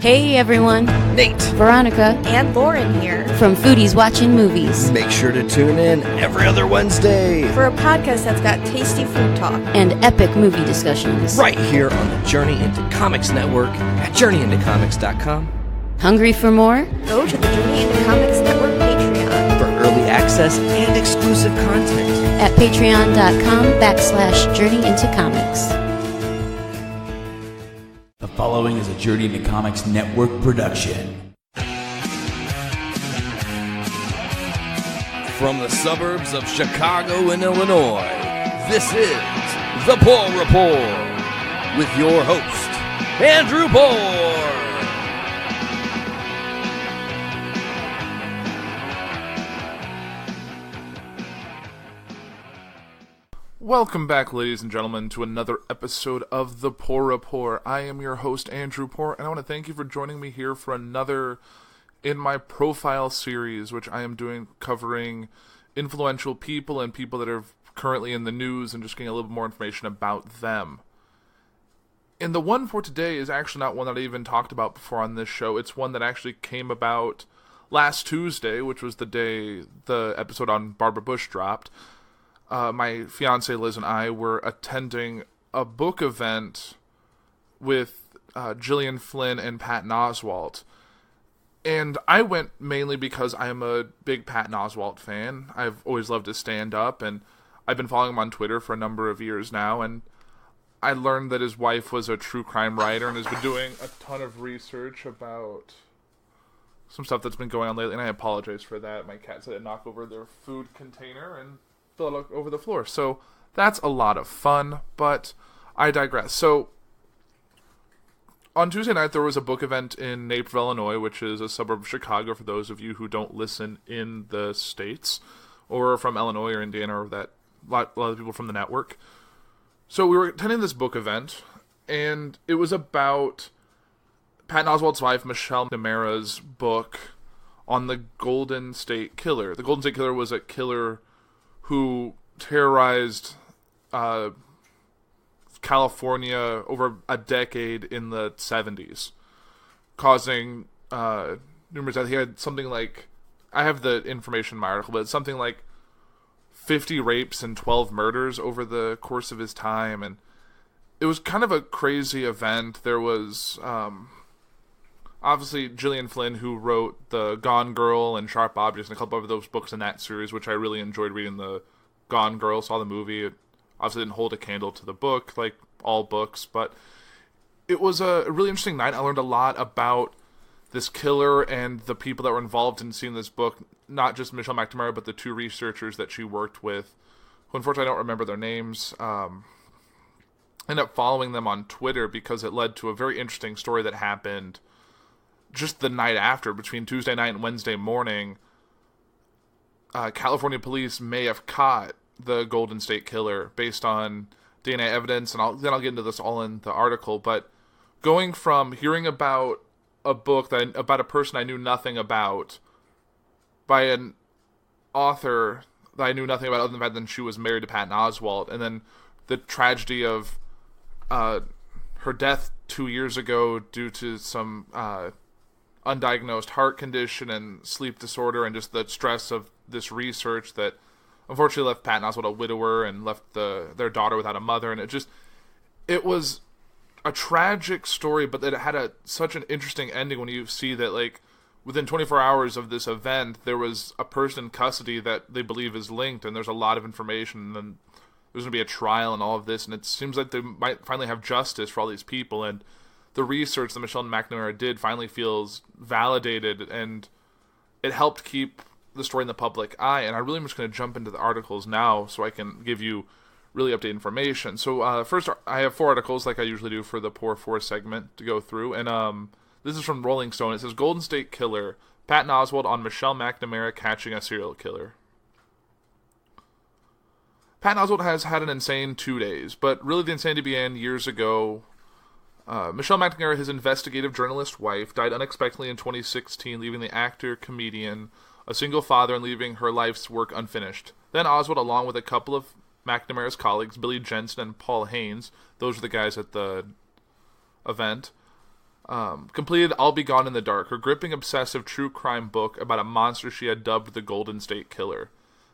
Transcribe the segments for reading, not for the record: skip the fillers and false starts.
Hey everyone, Nate, Veronica, and Lauren here from Foodies Watching Movies. Make sure to tune in every other Wednesday for a podcast that's got tasty food talk and epic movie discussions. Right here on the Journey Into Comics Network at journeyintocomics.com. Hungry for more? Go to the Journey Into Comics Network Patreon for early access and exclusive content at patreon.com/journeyintocomics. The following is a Journey Into Comics Network production. From the suburbs of Chicago and Illinois, this is The Puhr Report with your host, Andrew Puhr. Welcome back, ladies and gentlemen, to another episode of The Puhr Report. I am your host, Andrew Puhr, and I want to thank you for joining me here for another in my profile series, which I am doing covering influential people and people that are currently in the news and just getting a little bit more information about them. And the one for today is actually not one that I even talked about before on this show. It's one that actually came about last Tuesday, which was the day the episode on Barbara Bush dropped. My fiance Liz and I were attending a book event with Gillian, Flynn, and Patton Oswalt. And I went mainly because I am a big Patton Oswalt fan. I've always loved his stand-up, and I've been following him on Twitter for a number of years now. And I learned that his wife was a true crime writer and has been doing a ton of research about some stuff that's been going on lately. And I apologize for that. My cat said it knocked over their food container and fell over the floor. So that's a lot of fun, but I digress. So on Tuesday night, there was a book event in Naperville, Illinois, which is a suburb of Chicago for those of you who don't listen in the States or from Illinois or Indiana or that a lot of people from the network. So we were attending this book event, and it was about Patton Oswalt's wife, Michelle McNamara's book on the Golden State Killer. The Golden State Killer was a killer who terrorized California over a decade in the 70s, causing numerous deaths. He had something like, I have the information in my article, but it's something like 50 rapes and 12 murders over the course of his time, and it was kind of a crazy event. There was obviously Gillian Flynn, who wrote The Gone Girl and Sharp Objects and a couple of those books in that series, which I really enjoyed reading. The Gone Girl, saw the movie. It obviously didn't hold a candle to the book, like all books, but it was a really interesting night. I learned a lot about this killer and the people that were involved in seeing this book, not just Michelle McNamara, but the two researchers that she worked with, who unfortunately I don't remember their names. Ended up following them on Twitter because it led to a very interesting story that happened just the night after, between Tuesday night and Wednesday morning. California police may have caught the Golden State Killer based on DNA evidence, and I'll get into this all in the article. But going from hearing about a book about a person I knew nothing about by an author that I knew nothing about other than the fact that she was married to Patton Oswalt, and then the tragedy of her death 2 years ago due to some undiagnosed heart condition and sleep disorder, and just the stress of this research that unfortunately left Patton Oswalt a widower and left their daughter without a mother. And it was a tragic story, but that it had such an interesting ending when you see that, like, within 24 hours of this event, there was a person in custody that they believe is linked, and there's a lot of information, and then there's going to be a trial and all of this, and it seems like they might finally have justice for all these people, and the research that Michelle McNamara did finally feels validated, and it helped keep the story in the public eye. And I really am just going to jump into the articles now so I can give you really updated information. So first, I have 4 articles like I usually do for the Puhr 4 segment to go through, and this is from Rolling Stone. It says, Golden State Killer, Patton Oswalt on Michelle McNamara catching a serial killer. Patton Oswalt has had an insane 2 days, but really the insanity began years ago. Michelle McNamara, his investigative journalist wife, died unexpectedly in 2016, leaving the actor, comedian, a single father, and leaving her life's work unfinished. Then Oswalt, along with a couple of McNamara's colleagues, Billy Jensen and Paul Haynes, those were the guys at the event, completed I'll Be Gone in the Dark, her gripping, obsessive true crime book about a monster she had dubbed the Golden State Killer.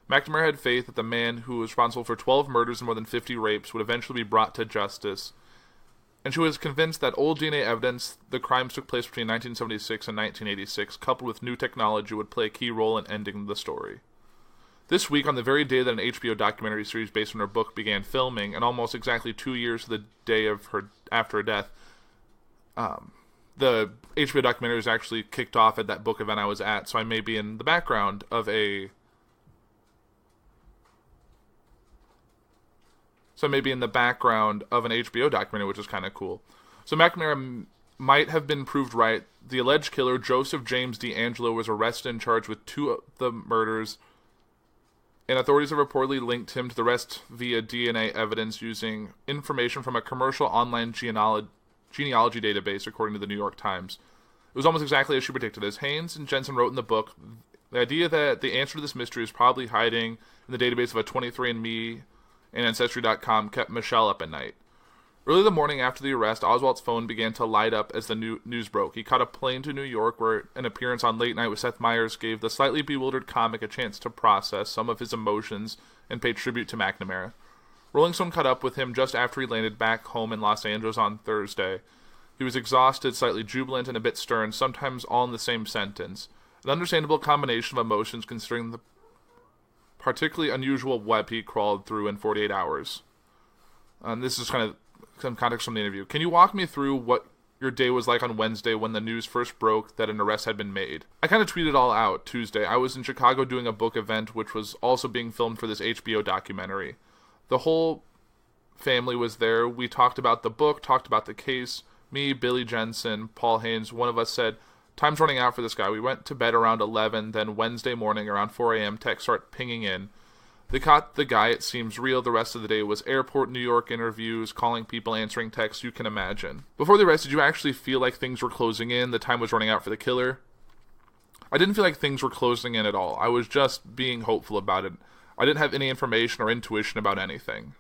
McNamara had faith that the man who was responsible for 12 murders and more than 50 rapes would eventually be brought to justice, and she was convinced that old DNA evidence the crimes took place between 1976 and 1986, coupled with new technology, would play a key role in ending the story. This week, on the very day that an HBO documentary series based on her book began filming, and almost exactly 2 years to the day of after her death, the HBO documentary was actually kicked off at that book event I was at, so I may be in the background of an HBO documentary, which is kind of cool. So McNamara might have been proved right. The alleged killer, Joseph James D'Angelo, was arrested and charged with 2 of the murders, and authorities have reportedly linked him to the rest via DNA evidence using information from a commercial online genealogy database, according to the New York Times. It was almost exactly as she predicted. As Haynes and Jensen wrote in the book, the idea that the answer to this mystery is probably hiding in the database of a 23andMe and Ancestry.com kept Michelle up at night. Early the morning after the arrest, Oswalt's phone began to light up as the news broke. He caught a plane to New York, where an appearance on Late Night with Seth Meyers gave the slightly bewildered comic a chance to process some of his emotions and pay tribute to McNamara. Rolling Stone caught up with him just after he landed back home in Los Angeles on Thursday. He was exhausted, slightly jubilant, and a bit stern, sometimes all in the same sentence. An understandable combination of emotions considering the particularly unusual web he crawled through in 48 hours. This is kind of some context from the interview. Can you walk me through what your day was like on Wednesday when the news first broke that an arrest had been made? I kind of tweeted all out Tuesday. I was in Chicago doing a book event, which was also being filmed for this HBO documentary. The whole family was there. We talked about the book, talked about the case. Me, Billy Jensen, Paul Haynes, one of us said, time's running out for this guy. We went to bed around 11, then Wednesday morning around 4 a.m. texts start pinging in. They caught the guy, it seems real. The rest of the day was airport, New York interviews, calling people, answering texts, you can imagine. Before the arrest, did you actually feel like things were closing in, the time was running out for the killer? I didn't feel like things were closing in at all. I was just being hopeful about it. I didn't have any information or intuition about anything.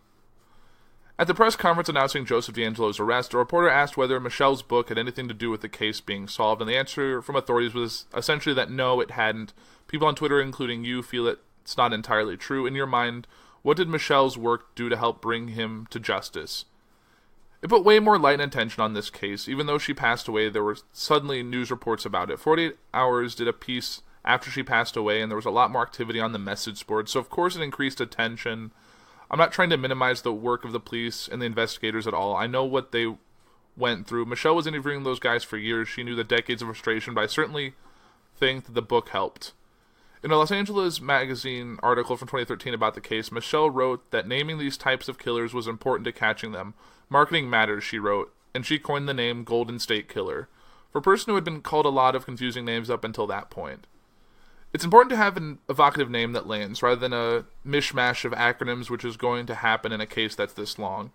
At the press conference announcing Joseph D'Angelo's arrest, a reporter asked whether Michelle's book had anything to do with the case being solved, and the answer from authorities was essentially that no, it hadn't. People on Twitter, including you, feel it's not entirely true. In your mind, what did Michelle's work do to help bring him to justice? It put way more light and attention on this case. Even though she passed away, there were suddenly news reports about it. 48 Hours did a piece after she passed away, and there was a lot more activity on the message board, so of course it increased attention. I'm not trying to minimize the work of the police and the investigators at all. I know what they went through. Michelle was interviewing those guys for years. She knew the decades of frustration, but I certainly think that the book helped. In a Los Angeles magazine article from 2013 about the case, Michelle wrote that naming these types of killers was important to catching them. Marketing matters, she wrote, and she coined the name Golden State Killer, for a person who had been called a lot of confusing names up until that point. It's important to have an evocative name that lands, rather than a mishmash of acronyms, which is going to happen in a case that's this long,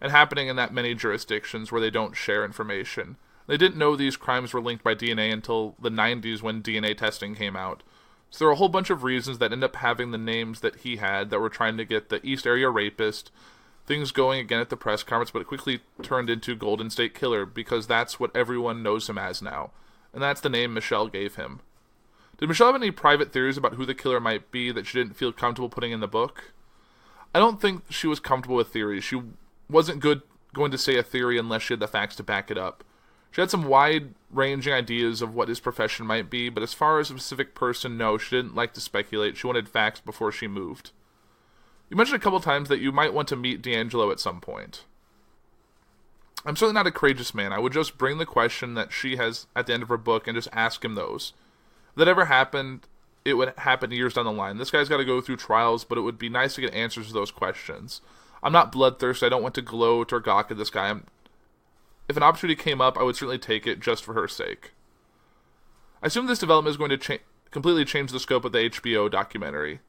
and happening in that many jurisdictions where they don't share information. They didn't know these crimes were linked by DNA until the 90s when DNA testing came out. So there are a whole bunch of reasons that end up having the names that he had that were trying to get the East Area Rapist, things going again at the press conference, but it quickly turned into Golden State Killer because that's what everyone knows him as now. And that's the name Michelle gave him. Did Michelle have any private theories about who the killer might be that she didn't feel comfortable putting in the book? I don't think she was comfortable with theories. She wasn't going to say a theory unless she had the facts to back it up. She had some wide-ranging ideas of what his profession might be, but as far as a specific person, no, she didn't like to speculate. She wanted facts before she moved. You mentioned a couple times that you might want to meet D'Angelo at some point. I'm certainly not a courageous man. I would just bring the question that she has at the end of her book and just ask him those. If that ever happened, it would happen years down the line. This guy's got to go through trials, but it would be nice to get answers to those questions. I'm not bloodthirsty. I don't want to gloat or gawk at this guy. If an opportunity came up, I would certainly take it just for her sake. I assume this development is going to completely change the scope of the HBO documentary.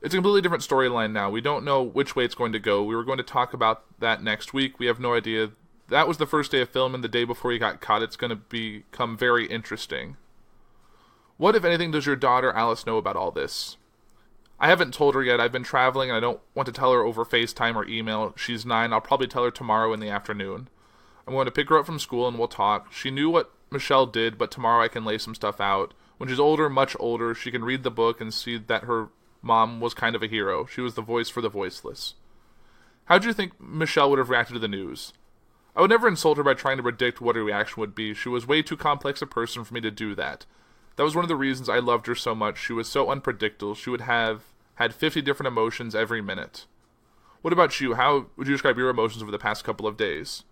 It's a completely different storyline now. We don't know which way it's going to go. We were going to talk about that next week. We have no idea. That was the first day of filming. The day before he got caught. It's going to become very interesting. What, if anything, does your daughter Alice know about all this? I haven't told her yet. I've been traveling, and I don't want to tell her over FaceTime or email. She's 9. I'll probably tell her tomorrow in the afternoon. I'm going to pick her up from school and we'll talk. She knew what Michelle did, but tomorrow I can lay some stuff out. When she's older, much older, she can read the book and see that her mom was kind of a hero. She was the voice for the voiceless. How do you think Michelle would have reacted to the news? I would never insult her by trying to predict what her reaction would be. She was way too complex a person for me to do that. That was one of the reasons I loved her so much. She was so unpredictable. She would have had 50 different emotions every minute. What about you? How would you describe your emotions over the past couple of days?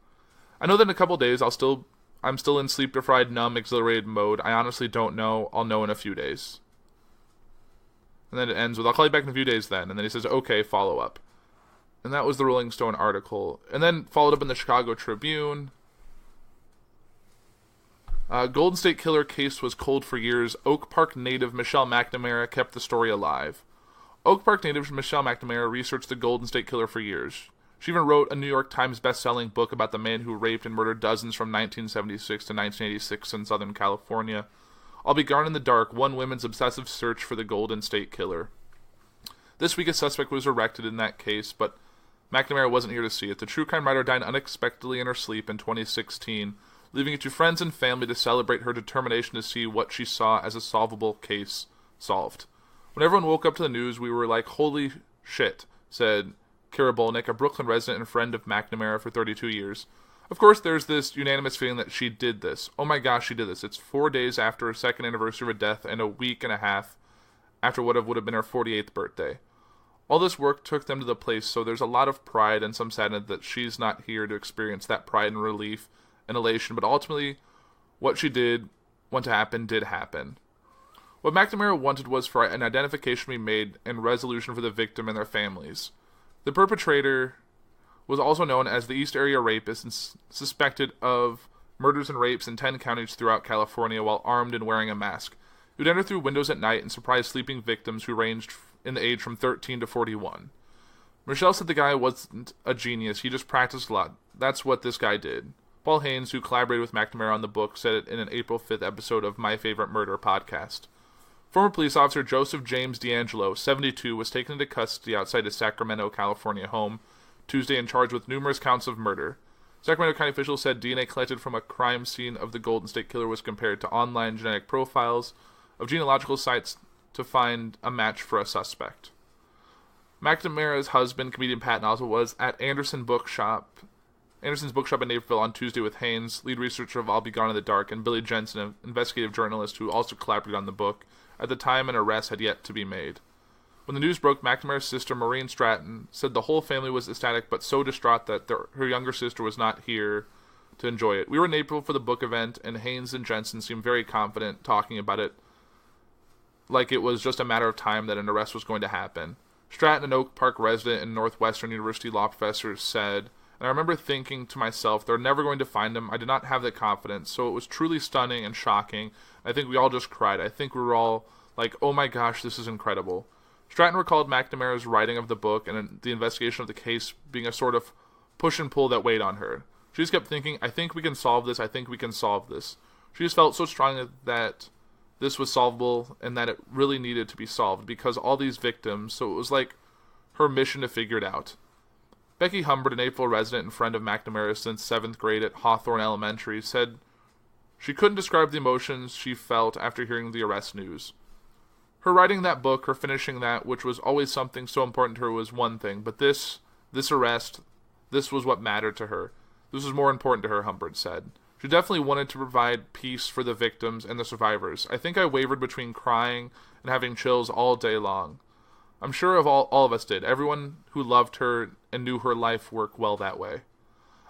I know that in a couple of days I'm still in sleep-deprived, numb, exhilarated mode. I honestly don't know. I'll know in a few days. And then it ends with, I'll call you back in a few days then. And then he says, okay, follow up. And that was the Rolling Stone article. And then followed up in the Chicago Tribune. Golden State Killer case was cold for years. Oak Park native Michelle McNamara kept the story alive. Oak Park native Michelle McNamara researched the Golden State Killer for years. She even wrote a New York Times best-selling book about the man who raped and murdered dozens from 1976 to 1986 in Southern California. I'll Be Gone in the Dark, one women's obsessive search for the Golden State Killer. This week a suspect was arrested in that case, but McNamara wasn't here to see it. The true crime writer died unexpectedly in her sleep in 2016, leaving it to friends and family to celebrate her determination to see what she saw as a solvable case solved. When everyone woke up to the news, we were like, holy shit, said Kara Bolnick, a Brooklyn resident and friend of McNamara for 32 years. Of course, there's this unanimous feeling that she did this. Oh my gosh, she did this. It's 4 days after her second anniversary of her death and a week and a half after what would have been her 48th birthday. All this work took them to the place, so there's a lot of pride and some sadness that she's not here to experience that pride and relief and elation, but ultimately, what she did want to happen did happen. What McNamara wanted was for an identification to be made and resolution for the victim and their families. The perpetrator was also known as the East Area Rapist and suspected of murders and rapes in 10 counties throughout California while armed and wearing a mask. He would enter through windows at night and surprise sleeping victims who ranged in the age from 13 to 41. Michelle said the guy wasn't a genius, he just practiced a lot. That's what this guy did. Paul Haynes, who collaborated with McNamara on the book, said it in an April 5th episode of My Favorite Murder podcast. Former police officer Joseph James D'Angelo, 72, was taken into custody outside his Sacramento, California home Tuesday and charged with numerous counts of murder. Sacramento County officials said DNA collected from a crime scene of the Golden State Killer was compared to online genetic profiles of genealogical sites to find a match for a suspect. McNamara's husband, comedian Patton Oswalt, was at Anderson's bookshop in Naperville on Tuesday with Haynes, lead researcher of I'll Be Gone in the Dark, and Billy Jensen, an investigative journalist who also collaborated on the book. At the time, an arrest had yet to be made. When the news broke, McNamara's sister, Maureen Stratton, said the whole family was ecstatic but so distraught that her younger sister was not here to enjoy it. We were in April for the book event, and Haynes and Jensen seemed very confident talking about it, like it was just a matter of time that an arrest was going to happen. Stratton, an Oak Park resident and Northwestern University law professor, said, and I remember thinking to myself, they're never going to find him. I did not have that confidence, so it was truly stunning and shocking. I think we all just cried. I think we were all like, oh my gosh, this is incredible. Stratton recalled McNamara's writing of the book and the investigation of the case being a sort of push and pull that weighed on her. She just kept thinking, I think we can solve this, I think we can solve this. She just felt so strongly that this was solvable and that it really needed to be solved because all these victims, so it was like her mission to figure it out. Becky Humbert, an April resident and friend of McNamara since 7th grade at Hawthorne Elementary, said she couldn't describe the emotions she felt after hearing the arrest news. Her writing that book, her finishing that, which was always something so important to her, was one thing, but this arrest, this was what mattered to her. This was more important to her, Humbert said. She definitely wanted to provide peace for the victims and the survivors. I think I wavered between crying and having chills all day long. I'm sure all of us did. Everyone who loved her and knew her life worked well that way.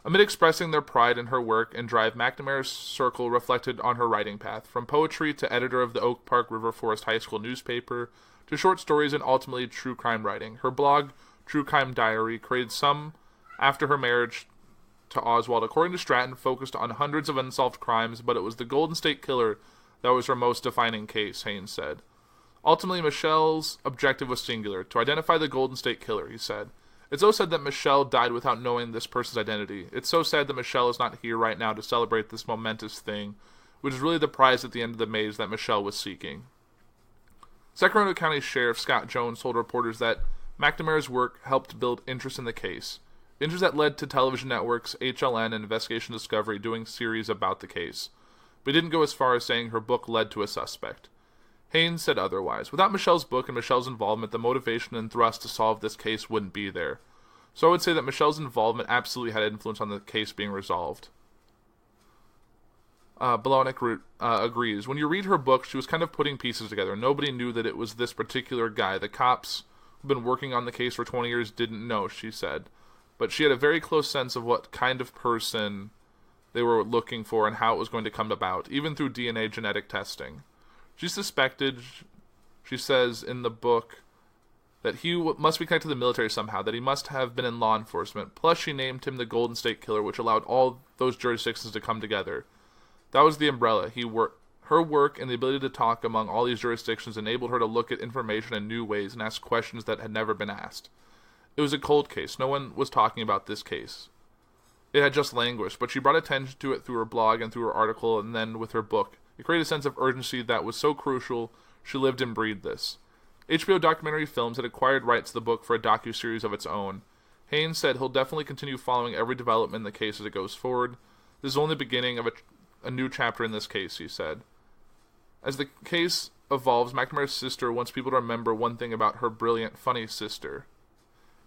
Amid expressing their pride in her work and drive, McNamara's circle reflected on her writing path, from poetry to editor of the Oak Park River Forest High School newspaper, to short stories and ultimately true crime writing. Her blog, True Crime Diary, created some after her marriage to Oswalt, according to Stratton, focused on hundreds of unsolved crimes, but it was the Golden State Killer that was her most defining case, Haynes said. Ultimately, Michelle's objective was singular, to identify the Golden State Killer, he said. It's so sad that Michelle died without knowing this person's identity. It's so sad that Michelle is not here right now to celebrate this momentous thing, which is really the prize at the end of the maze that Michelle was seeking. Sacramento County Sheriff Scott Jones told reporters that McNamara's work helped build interest in the case. Interest that led to television networks HLN and Investigation Discovery doing series about the case. But he didn't go as far as saying her book led to a suspect. Haynes said otherwise. Without Michelle's book and Michelle's involvement, the motivation and thrust to solve this case wouldn't be there. So I would say that Michelle's involvement absolutely had influence on the case being resolved. Bolonik agrees. When you read her book, she was kind of putting pieces together. Nobody knew that it was this particular guy. The cops who've been working on the case for 20 years didn't know, she said. But she had a very close sense of what kind of person they were looking for and how it was going to come about, even through DNA genetic testing. She suspected, she says in the book, that he must be connected to the military somehow, that he must have been in law enforcement. Plus, she named him the Golden State Killer, which allowed all those jurisdictions to come together. That was the umbrella. Her work and the ability to talk among all these jurisdictions enabled her to look at information in new ways and ask questions that had never been asked. It was a cold case. No one was talking about this case. It had just languished, but she brought attention to it through her blog and through her article and then with her book. It created a sense of urgency that was so crucial, she lived and breathed this. HBO Documentary Films had acquired rights to the book for a docuseries of its own. Haynes said he'll definitely continue following every development in the case as it goes forward. This is only the beginning of a new chapter in this case, he said. As the case evolves, McNamara's sister wants people to remember one thing about her brilliant, funny sister.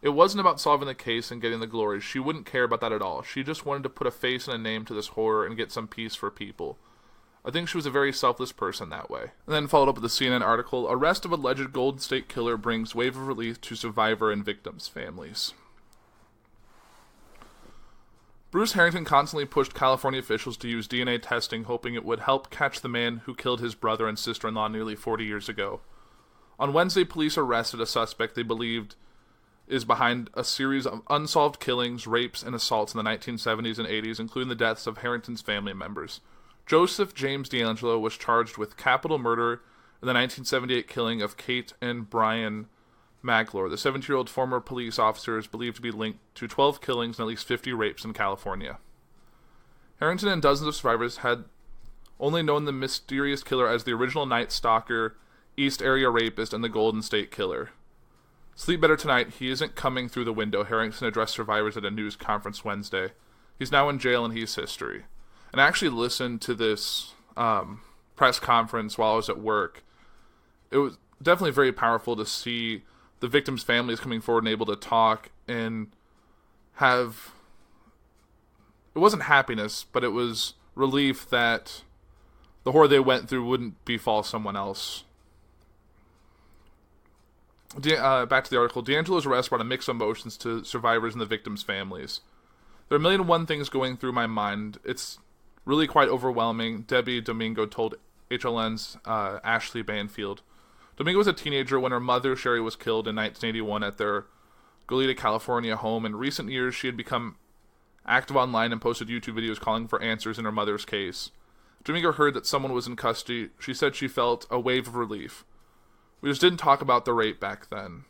It wasn't about solving the case and getting the glory. She wouldn't care about that at all. She just wanted to put a face and a name to this horror and get some peace for people. I think she was a very selfless person that way. And then followed up with the CNN article, Arrest of Alleged Golden State Killer Brings Wave of Relief to Survivor and Victims' Families. Bruce Harrington constantly pushed California officials to use DNA testing, hoping it would help catch the man who killed his brother and sister-in-law nearly 40 years ago. On Wednesday, police arrested a suspect they believed is behind a series of unsolved killings, rapes, and assaults in the 1970s and 80s, including the deaths of Harrington's family members. Joseph James D'Angelo was charged with capital murder in the 1978 killing of Kate and Brian Maglor. The 70-year-old former police officer is believed to be linked to 12 killings and at least 50 rapes in California. Harrington and dozens of survivors had only known the mysterious killer as the original Night Stalker, East Area Rapist, and the Golden State Killer. Sleep better tonight. He isn't coming through the window, Harrington addressed survivors at a news conference Wednesday. He's now in jail and he's history. And I actually listened to this press conference while I was at work. It was definitely very powerful to see the victims' families coming forward and able to talk and have... It wasn't happiness, but it was relief that the horror they went through wouldn't befall someone else. Back to the article. D'Angelo's arrest brought a mix of emotions to survivors and the victims' families. There are a million and one things going through my mind. It's really quite overwhelming, Debbie Domingo told HLN's Ashley Banfield. Domingo was a teenager when her mother, Sherry, was killed in 1981 at their Goleta, California home. In recent years, she had become active online and posted YouTube videos calling for answers in her mother's case. Domingo heard that someone was in custody. She said she felt a wave of relief. We just didn't talk about the rape back then.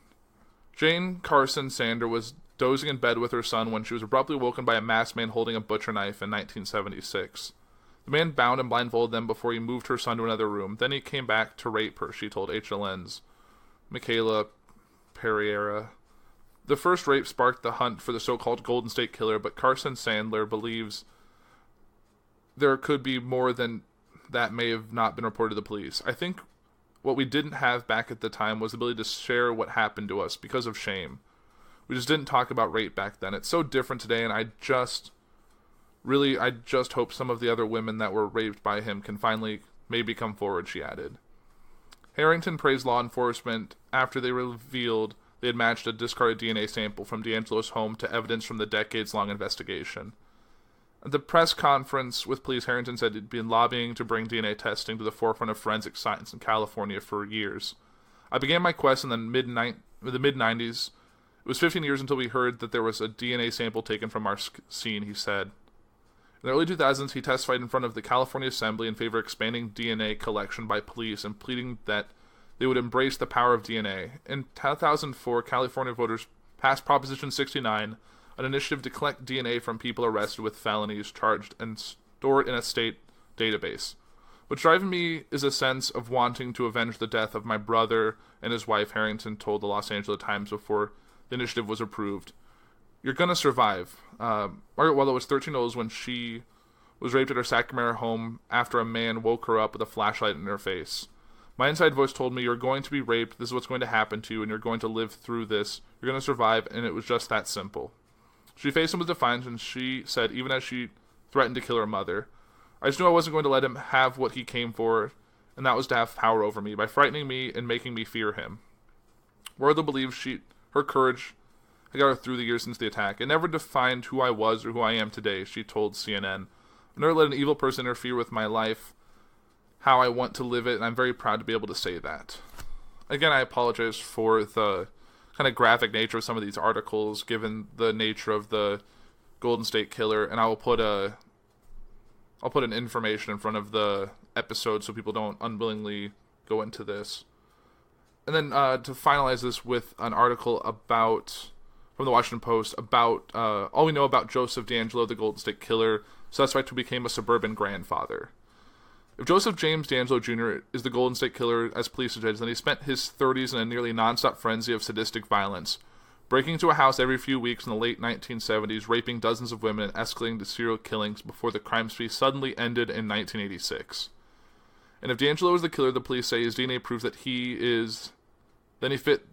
Jane Carson Sander was dozing in bed with her son when she was abruptly woken by a masked man holding a butcher knife in 1976. The man bound and blindfolded them before he moved her son to another room. Then he came back to rape her, she told HLN's Michaela Pereira. The first rape sparked the hunt for the so-called Golden State Killer, but Carson Sandler believes there could be more than that may have not been reported to the police. I think what we didn't have back at the time was the ability to share what happened to us because of shame. We just didn't talk about rape back then. It's so different today, and I just hope some of the other women that were raped by him can finally maybe come forward, she added. Harrington praised law enforcement after they revealed they had matched a discarded DNA sample from D'Angelo's home to evidence from the decades-long investigation. At the press conference with police, Harrington said he'd been lobbying to bring DNA testing to the forefront of forensic science in California for years. I began my quest in the mid-90s. It was 15 years until we heard that there was a DNA sample taken from our scene, he said. In the early 2000s, he testified in front of the California Assembly in favor of expanding DNA collection by police and pleading that they would embrace the power of DNA. In 2004, California voters passed Proposition 69, an initiative to collect DNA from people arrested with felonies, charged, and store it in a state database. What's driving me is a sense of wanting to avenge the death of my brother and his wife, Harrington told the Los Angeles Times before the initiative was approved. you're going to survive. Margaret Weller was 13 years old when she was raped at her Sacramento home after a man woke her up with a flashlight in her face. My inside voice told me, you're going to be raped, this is what's going to happen to you, and you're going to live through this. You're going to survive, and it was just that simple. She faced him with defiance, and she said, even as she threatened to kill her mother, I just knew I wasn't going to let him have what he came for, and that was to have power over me, by frightening me and making me fear him. Werther believes her courage had got her through the years since the attack. It never defined who I was or who I am today, she told CNN. I never let an evil person interfere with my life, how I want to live it, and I'm very proud to be able to say that. Again, I apologize for the kind of graphic nature of some of these articles, given the nature of the Golden State Killer, and I'll put an information in front of the episode so people don't unwillingly go into this. And then to finalize this with an article from the Washington Post about all we know about Joseph DeAngelo, the Golden State Killer, suspect who became a suburban grandfather. If Joseph James DeAngelo Jr. is the Golden State Killer, as police allege, then he spent his 30s in a nearly nonstop frenzy of sadistic violence, breaking into a house every few weeks in the late 1970s, raping dozens of women and escalating to serial killings before the crime spree suddenly ended in 1986. And if DeAngelo is the killer, the police say his DNA proves that he is. Then he fit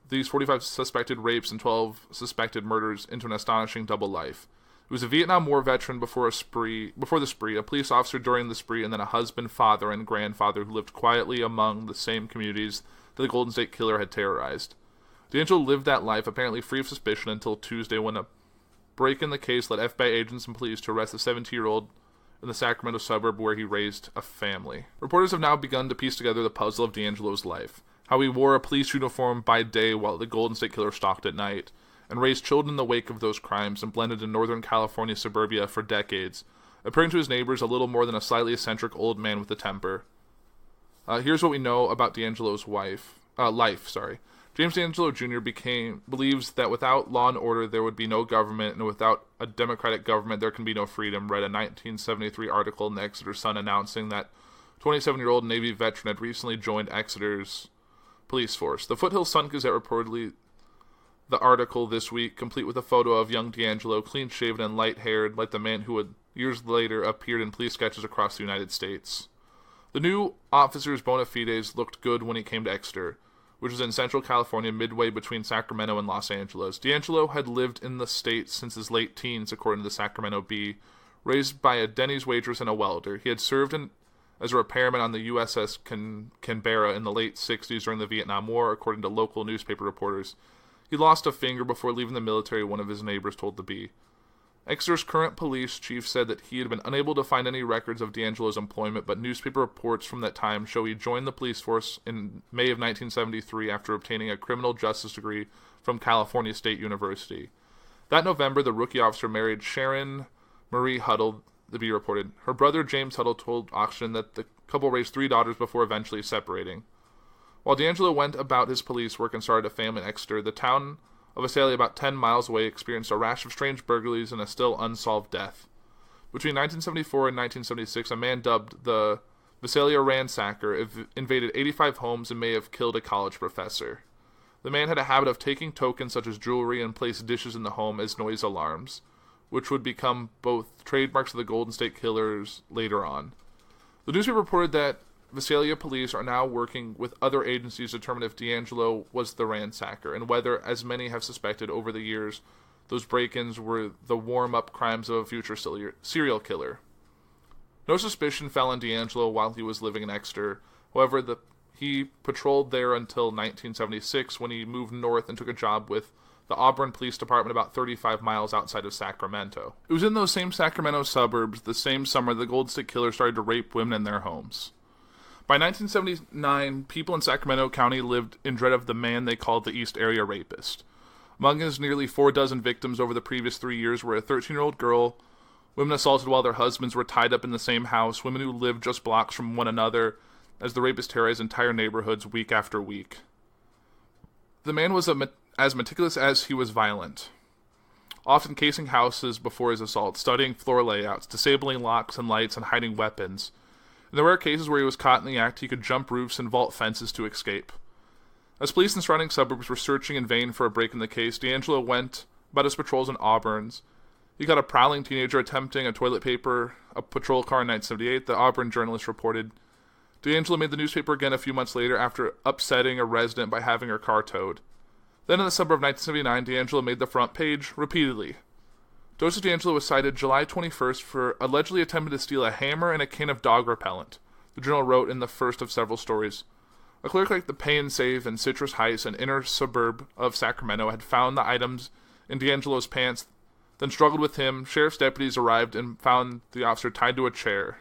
these 45 suspected rapes and 12 suspected murders into an astonishing double life. He was a Vietnam War veteran before the spree, a police officer during the spree, and then a husband, father, and grandfather who lived quietly among the same communities that the Golden State Killer had terrorized. DeAngelo lived that life, apparently free of suspicion, until Tuesday when a break in the case led FBI agents and police to arrest a 17-year-old in the Sacramento suburb where he raised a family. Reporters have now begun to piece together the puzzle of DeAngelo's life, how he wore a police uniform by day while the Golden State Killer stalked at night, and raised children in the wake of those crimes and blended in Northern California suburbia for decades, appearing to his neighbors a little more than a slightly eccentric old man with a temper. Here's what we know about DeAngelo's life. James DeAngelo Jr. believes that without law and order there would be no government, and without a democratic government there can be no freedom, read a 1973 article in the Exeter Sun announcing that 27-year-old Navy veteran had recently joined Exeter's police force. The Foothill Sun-Gazette reportedly the article this week, complete with a photo of young DeAngelo, clean-shaven and light-haired, like the man who had years later appeared in police sketches across the United States. The new officer's bona fides looked good when he came to Exeter, which is in Central California, midway between Sacramento and Los Angeles. DeAngelo had lived in the state since his late teens, according to the Sacramento Bee, raised by a Denny's waitress and a welder. He had served as a repairman on the USS Canberra in the late 60s during the Vietnam War, according to local newspaper reporters. He lost a finger before leaving the military, one of his neighbors told the Bee. Exeter's current police chief said that he had been unable to find any records of DeAngelo's employment, but newspaper reports from that time show he joined the police force in May of 1973 after obtaining a criminal justice degree from California State University. That November, the rookie officer married Sharon Marie Huddle, the Bee reported. Her brother James Huddle told Oxygen that the couple raised 3 daughters before eventually separating. While DeAngelo went about his police work and started a family in Exeter, the town of Visalia, about 10 miles away, experienced a rash of strange burglaries and a still unsolved death. Between 1974 and 1976, a man dubbed the Visalia Ransacker invaded 85 homes and may have killed a college professor. The man had a habit of taking tokens such as jewelry and placed dishes in the home as noise alarms, which would become both trademarks of the Golden State Killers later on. The newspaper reported that Visalia police are now working with other agencies to determine if DeAngelo was the ransacker, and whether, as many have suspected over the years, those break-ins were the warm-up crimes of a future serial killer. No suspicion fell on DeAngelo while he was living in Exeter. However, he patrolled there until 1976, when he moved north and took a job with the Auburn Police Department about 35 miles outside of Sacramento. It was in those same Sacramento suburbs the same summer the Golden State Killer started to rape women in their homes. By 1979, people in Sacramento County lived in dread of the man they called the East Area Rapist. Among his nearly 4 dozen victims over the previous 3 years were a 13-year-old girl, women assaulted while their husbands were tied up in the same house, women who lived just blocks from one another, as the rapist terrorized entire neighborhoods week after week. The man was as meticulous as he was violent, often casing houses before his assault, studying floor layouts, disabling locks and lights, and hiding weapons. In the rare cases where he was caught in the act, he could jump roofs and vault fences to escape. As police in surrounding suburbs were searching in vain for a break in the case, DeAngelo went about his patrols in Auburn's. He caught a prowling teenager attempting a toilet paper a patrol car in 1978, the Auburn journalist reported. D'Angelo made the newspaper again a few months later after upsetting a resident by having her car towed. Then in the summer of 1979, D'Angelo made the front page repeatedly. Joseph D'Angelo was cited July 21st for allegedly attempting to steal a hammer and a can of dog repellent, the journal wrote in the first of several stories. A clerk like the Pay and Save in Citrus Heights, an inner suburb of Sacramento, had found the items in D'Angelo's pants, then struggled with him. Sheriff's deputies arrived and found the officer tied to a chair.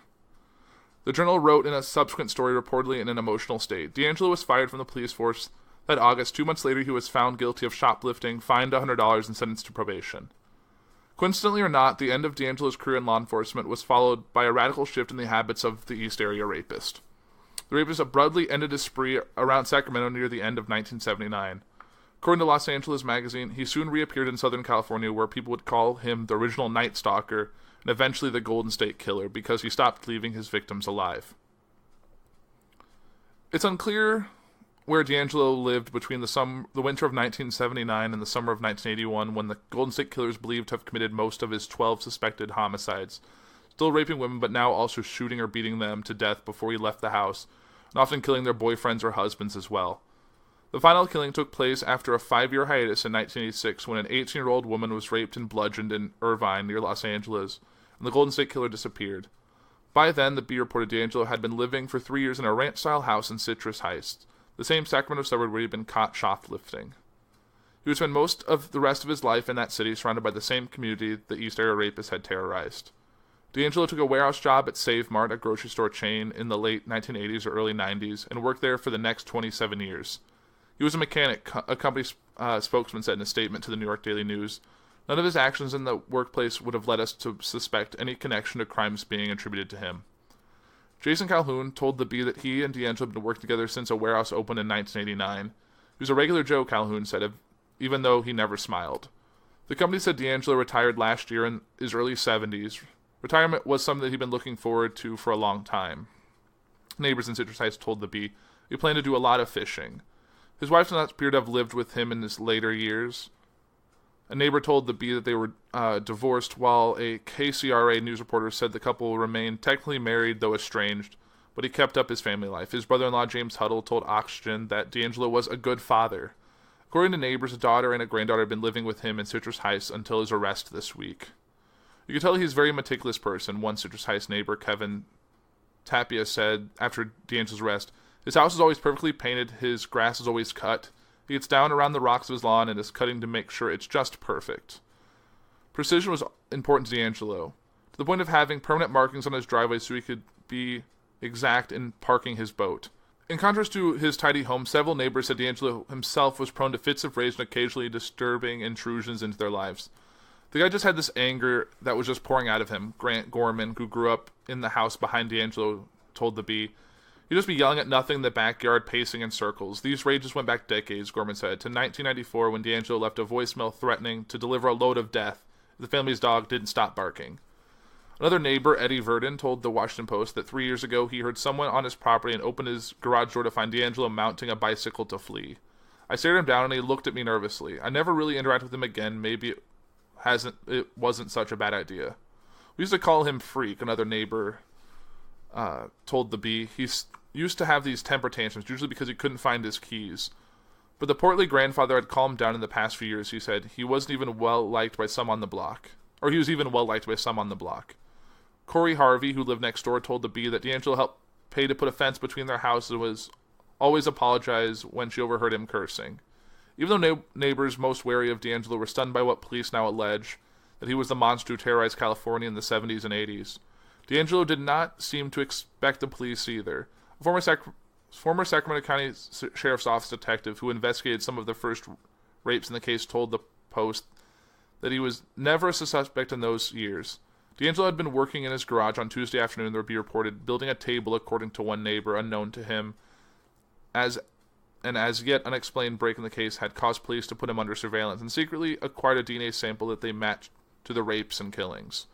The journal wrote in a subsequent story, reportedly in an emotional state. D'Angelo was fired from the police force that August. 2 months later, he was found guilty of shoplifting, fined $100, and sentenced to probation. Coincidentally or not, the end of D'Angelo's career in law enforcement was followed by a radical shift in the habits of the East Area rapist. The rapist abruptly ended his spree around Sacramento near the end of 1979. According to Los Angeles Magazine, he soon reappeared in Southern California, where people would call him the original Night Stalker and eventually the Golden State Killer because he stopped leaving his victims alive. It's unclear where D'Angelo lived between the winter of 1979 and the summer of 1981, when the Golden State Killer is believed to have committed most of his 12 suspected homicides, still raping women but now also shooting or beating them to death before he left the house, and often killing their boyfriends or husbands as well. The final killing took place after a 5-year hiatus in 1986 when an 18-year-old woman was raped and bludgeoned in Irvine near Los Angeles, and the Golden State Killer disappeared. By then, the Bee reported D'Angelo had been living for 3 years in a ranch-style house in Citrus Heights, the same Sacramento suburb where he had been caught shoplifting. He would spend most of the rest of his life in that city, surrounded by the same community the East Area rapists had terrorized. D'Angelo took a warehouse job at Save Mart, a grocery store chain, in the late 1980s or early 90s, and worked there for the next 27 years. He was a mechanic, a company spokesman said in a statement to the New York Daily News. None of his actions in the workplace would have led us to suspect any connection to crimes being attributed to him. Jason Calhoun told the Bee that he and D'Angelo had been working together since a warehouse opened in 1989. He was a regular Joe, Calhoun said, even though he never smiled. The company said D'Angelo retired last year in his early 70s. Retirement was something that he'd been looking forward to for a long time. Neighbors in Citrus Heights told the Bee he planned to do a lot of fishing. His wife does not appear to have lived with him in his later years. A neighbor told the Bee that they were divorced, while a KCRA news reporter said the couple remained technically married, though estranged, but he kept up his family life. His brother-in-law, James Huddle, told Oxygen that D'Angelo was a good father. According to neighbors, a daughter and a granddaughter had been living with him in Citrus Heights until his arrest this week. You can tell he's a very meticulous person, one Citrus Heights neighbor, Kevin Tapia, said after D'Angelo's arrest. His house is always perfectly painted, his grass is always cut. He gets down around the rocks of his lawn and is cutting to make sure it's just perfect. Precision was important to D'Angelo, to the point of having permanent markings on his driveway so he could be exact in parking his boat. In contrast to his tidy home, several neighbors said D'Angelo himself was prone to fits of rage and occasionally disturbing intrusions into their lives. The guy just had this anger that was just pouring out of him. Grant Gorman, who grew up in the house behind D'Angelo, told the Bee. He'd just be yelling at nothing in the backyard, pacing in circles. These rages went back decades, Gorman said, to 1994 when D'Angelo left a voicemail threatening to deliver a load of death if the family's dog didn't stop barking. Another neighbor, Eddie Verdon, told the Washington Post that 3 years ago he heard someone on his property and opened his garage door to find D'Angelo mounting a bicycle to flee. I stared him down and he looked at me nervously. I never really interacted with him again. Maybe it wasn't such a bad idea. We used to call him Freak, another neighbor told the Bee. He's used to have these temper tantrums, usually because he couldn't find his keys. But the portly grandfather had calmed down in the past few years, he said. He was even well liked by some on the block. Corey Harvey, who lived next door, told the Bee that D'Angelo helped pay to put a fence between their houses and was always apologized when she overheard him cursing. Even though neighbors most wary of D'Angelo were stunned by what police now allege, that he was the monster who terrorized California in the 70s and 80s, D'Angelo did not seem to expect the police either. A former Sacramento County Sheriff's Office detective who investigated some of the first rapes in the case told the Post that he was never a suspect in those years. D'Angelo had been working in his garage on Tuesday afternoon, the Bee reported, building a table according to one neighbor unknown to him, as yet unexplained break in the case had caused police to put him under surveillance and secretly acquired a DNA sample that they matched to the rapes and killings.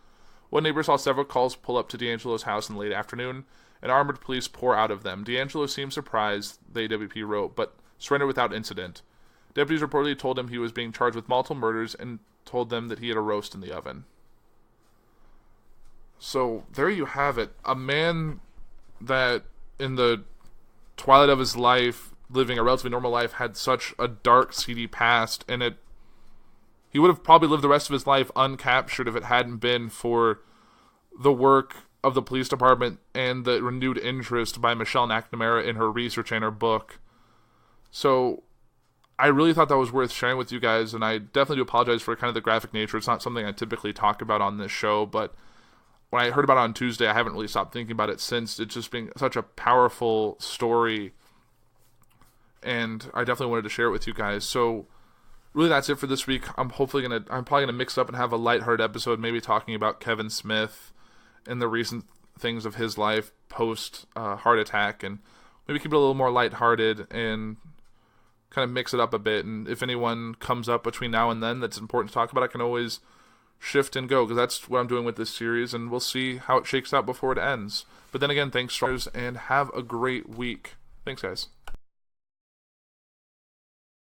One neighbor saw several calls pull up to D'Angelo's house in the late afternoon, and armored police pour out of them. D'Angelo seemed surprised, the AWP wrote, but surrendered without incident. Deputies reportedly told him he was being charged with multiple murders and told them that he had a roast in the oven. So there you have it. A man that in the twilight of his life, living a relatively normal life, had such a dark, seedy past, and he would have probably lived the rest of his life uncaptured if it hadn't been for the work of the police department and the renewed interest by Michelle McNamara in her research and her book. So I really thought that was worth sharing with you guys, and I definitely do apologize for kind of the graphic nature. It's not something I typically talk about on this show, but when I heard about it on Tuesday, I haven't really stopped thinking about it since. It's just been such a powerful story, and I definitely wanted to share it with you guys. So really, that's it for this week. I'm probably gonna mix up and have a lighthearted episode, maybe talking about Kevin Smith and the recent things of his life post heart attack, and maybe keep it a little more lighthearted and kind of mix it up a bit. And if anyone comes up between now and then that's important to talk about, I can always shift and go, because that's what I'm doing with this series, and we'll see how it shakes out before it ends. But then again, thanks, and have a great week. Thanks, guys.